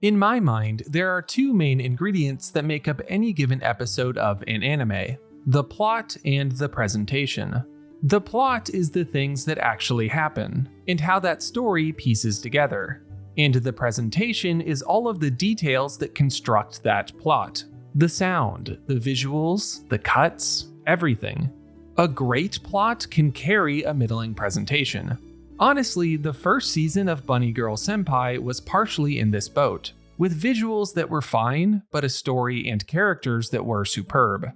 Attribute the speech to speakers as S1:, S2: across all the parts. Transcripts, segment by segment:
S1: In my mind, there are two main ingredients that make up any given episode of an anime: the plot and the presentation. The plot is the things that actually happen, and how that story pieces together. And the presentation is all of the details that construct that plot. The sound, the visuals, the cuts, everything. A great plot can carry a middling presentation. Honestly, the first season of Bunny Girl Senpai was partially in this boat, with visuals that were fine, but a story and characters that were superb.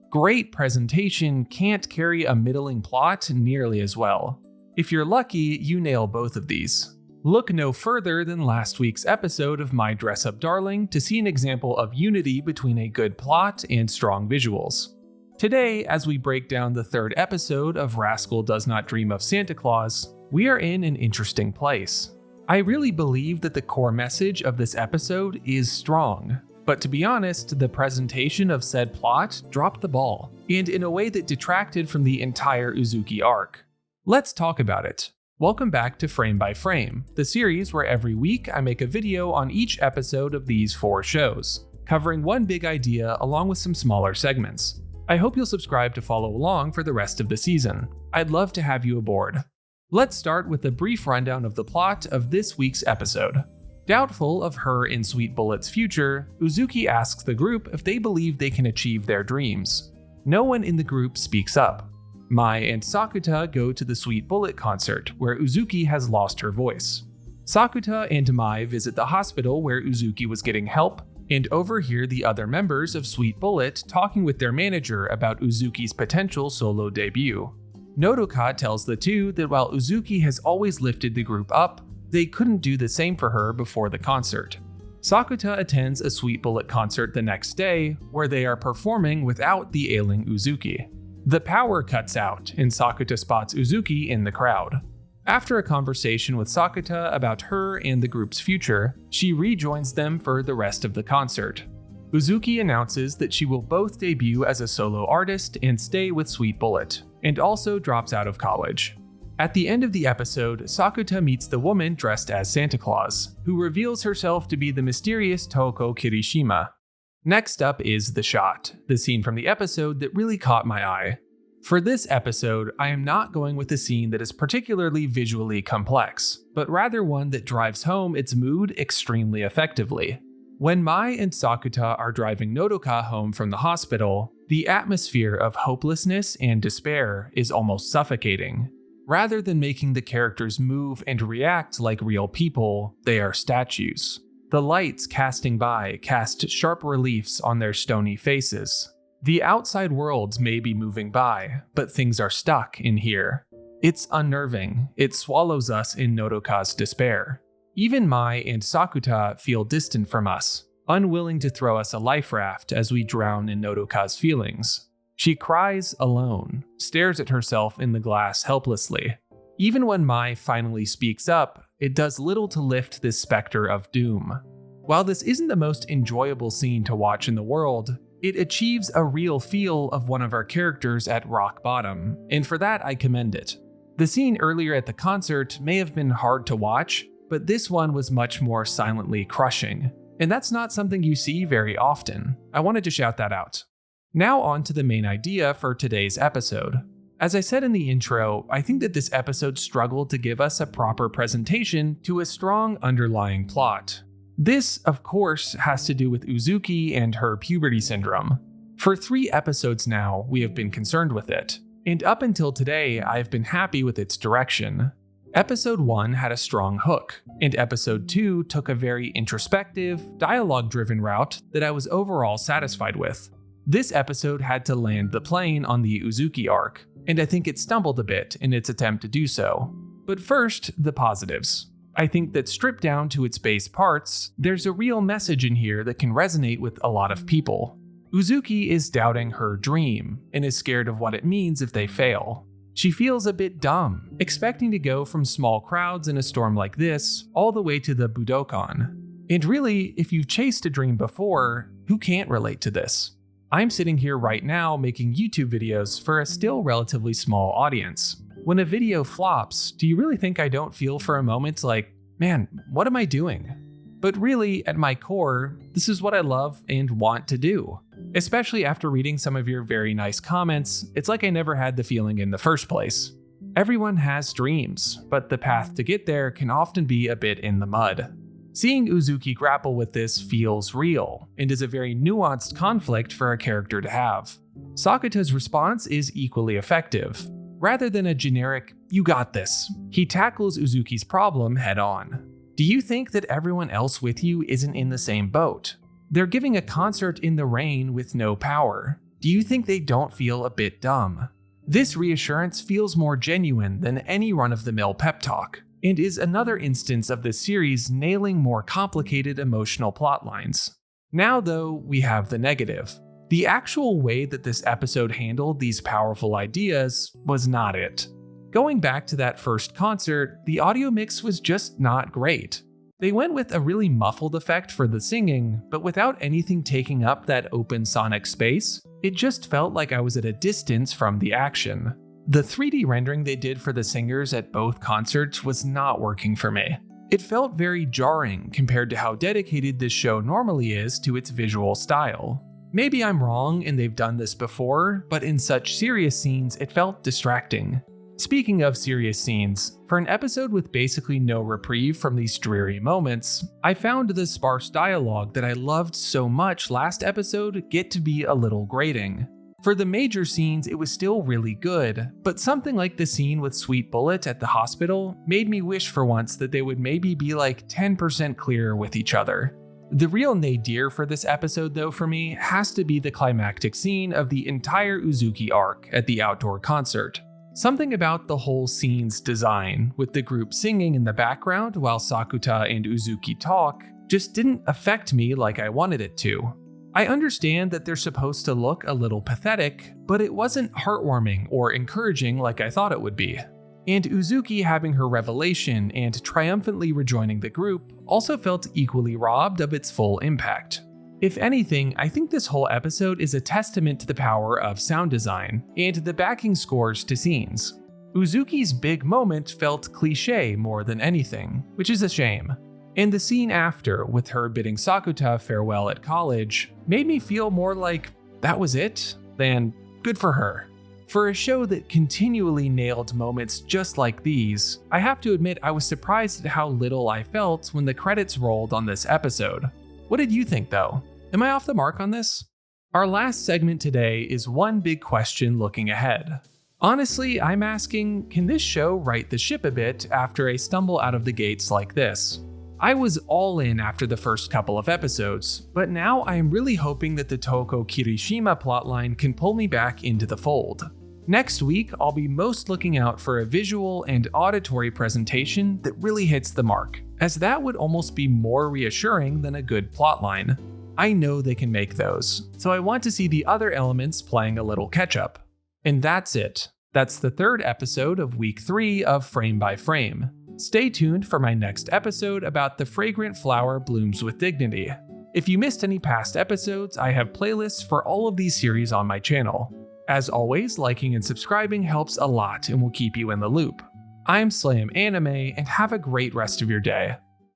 S1: Great presentation can't carry a middling plot nearly as well. If you're lucky, you nail both of these. Look no further than last week's episode of My Dress Up Darling to see an example of unity between a good plot and strong visuals. Today, as we break down the third episode of Rascal Does Not Dream of Santa Claus, we are in an interesting place. I really believe that the core message of this episode is strong, but to be honest, the presentation of said plot dropped the ball, and in a way that detracted from the entire Uzuki arc. Let's talk about it. Welcome back to Frame by Frame, the series where every week I make a video on each episode of these 4 shows, covering one big idea along with some smaller segments. I hope you'll subscribe to follow along for the rest of the season. I'd love to have you aboard. Let's start with a brief rundown of the plot of this week's episode. Doubtful of her and Sweet Bullet's future, Uzuki asks the group if they believe they can achieve their dreams. No one in the group speaks up. Mai and Sakuta go to the Sweet Bullet concert, where Uzuki has lost her voice. Sakuta and Mai visit the hospital where Uzuki was getting help, and overhear the other members of Sweet Bullet talking with their manager about Uzuki's potential solo debut. Nodoka tells the two that while Uzuki has always lifted the group up, they couldn't do the same for her before the concert. Sakuta attends a Sweet Bullet concert the next day, where they are performing without the ailing Uzuki. The power cuts out, and Sakuta spots Uzuki in the crowd. After a conversation with Sakuta about her and the group's future, she rejoins them for the rest of the concert. Uzuki announces that she will both debut as a solo artist and stay with Sweet Bullet, and also drops out of college. At the end of the episode, Sakuta meets the woman dressed as Santa Claus, who reveals herself to be the mysterious Toko Kirishima. Next up is The Shot, the scene from the episode that really caught my eye. For this episode, I am not going with a scene that is particularly visually complex, but rather one that drives home its mood extremely effectively. When Mai and Sakuta are driving Nodoka home from the hospital, the atmosphere of hopelessness and despair is almost suffocating. Rather than making the characters move and react like real people, they are statues. The lights casting by cast sharp reliefs on their stony faces. The outside worlds may be moving by, but things are stuck in here. It's unnerving. It swallows us in Nodoka's despair. Even Mai and Sakuta feel distant from us, unwilling to throw us a life raft as we drown in Nodoka's feelings. She cries alone, stares at herself in the glass helplessly. Even when Mai finally speaks up, it does little to lift this specter of doom. While this isn't the most enjoyable scene to watch in the world, it achieves a real feel of one of our characters at rock bottom, and for that I commend it. The scene earlier at the concert may have been hard to watch, but this one was much more silently crushing, and that's not something you see very often. I wanted to shout that out. Now on to the main idea for today's episode. As I said in the intro, I think that this episode struggled to give us a proper presentation to a strong underlying plot. This, of course, has to do with Uzuki and her puberty syndrome. For 3 episodes now, we have been concerned with it, and up until today, I've been happy with its direction. Episode 1 had a strong hook, and Episode 2 took a very introspective, dialogue-driven route that I was overall satisfied with. This episode had to land the plane on the Uzuki arc, and I think it stumbled a bit in its attempt to do so. But first, the positives. I think that stripped down to its base parts, there's a real message in here that can resonate with a lot of people. Uzuki is doubting her dream, and is scared of what it means if they fail. She feels a bit dumb, expecting to go from small crowds in a storm like this, all the way to the Budokan. And really, if you've chased a dream before, who can't relate to this? I'm sitting here right now making YouTube videos for a still relatively small audience. When a video flops, do you really think I don't feel for a moment like, man, what am I doing? But really, at my core, this is what I love and want to do. Especially after reading some of your very nice comments, it's like I never had the feeling in the first place. Everyone has dreams, but the path to get there can often be a bit in the mud. Seeing Uzuki grapple with this feels real, and is a very nuanced conflict for a character to have. Sakuta's response is equally effective. Rather than a generic, "you got this," he tackles Uzuki's problem head on. Do you think that everyone else with you isn't in the same boat? They're giving a concert in the rain with no power. Do you think they don't feel a bit dumb? This reassurance feels more genuine than any run-of-the-mill pep talk, and is another instance of the series nailing more complicated emotional plotlines. Now though, we have the negative. The actual way that this episode handled these powerful ideas was not it. Going back to that first concert, the audio mix was just not great. They went with a really muffled effect for the singing, but without anything taking up that open sonic space, it just felt like I was at a distance from the action. The 3D rendering they did for the singers at both concerts was not working for me. It felt very jarring compared to how dedicated this show normally is to its visual style. Maybe I'm wrong and they've done this before, but in such serious scenes it felt distracting. Speaking of serious scenes, for an episode with basically no reprieve from these dreary moments, I found the sparse dialogue that I loved so much last episode get to be a little grating. For the major scenes, it was still really good, but something like the scene with Sweet Bullet at the hospital made me wish for once that they would maybe be like 10% clearer with each other. The real nadir for this episode though for me has to be the climactic scene of the entire Uzuki arc at the outdoor concert. Something about the whole scene's design, with the group singing in the background while Sakuta and Uzuki talk, just didn't affect me like I wanted it to. I understand that they're supposed to look a little pathetic, but it wasn't heartwarming or encouraging like I thought it would be. And Uzuki having her revelation and triumphantly rejoining the group also felt equally robbed of its full impact. If anything, I think this whole episode is a testament to the power of sound design and the backing scores to scenes. Uzuki's big moment felt cliché more than anything, which is a shame. And the scene after, with her bidding Sakuta farewell at college, made me feel more like that was it than good for her. For a show that continually nailed moments just like these, I have to admit I was surprised at how little I felt when the credits rolled on this episode. What did you think though? Am I off the mark on this? Our last segment today is one big question looking ahead. Honestly, I'm asking, can this show right the ship a bit after a stumble out of the gates like this? I was all in after the first couple of episodes, but now I am really hoping that the Toko Kirishima plotline can pull me back into the fold. Next week, I'll be most looking out for a visual and auditory presentation that really hits the mark, as that would almost be more reassuring than a good plotline. I know they can make those, so I want to see the other elements playing a little catch-up. And that's it. That's the third episode of week 3 of Frame by Frame. Stay tuned for my next episode about The Fragrant Flower Blooms with Dignity. If you missed any past episodes, I have playlists for all of these series on my channel. As always, liking and subscribing helps a lot and will keep you in the loop. I'm SlamAnime, and have a great rest of your day.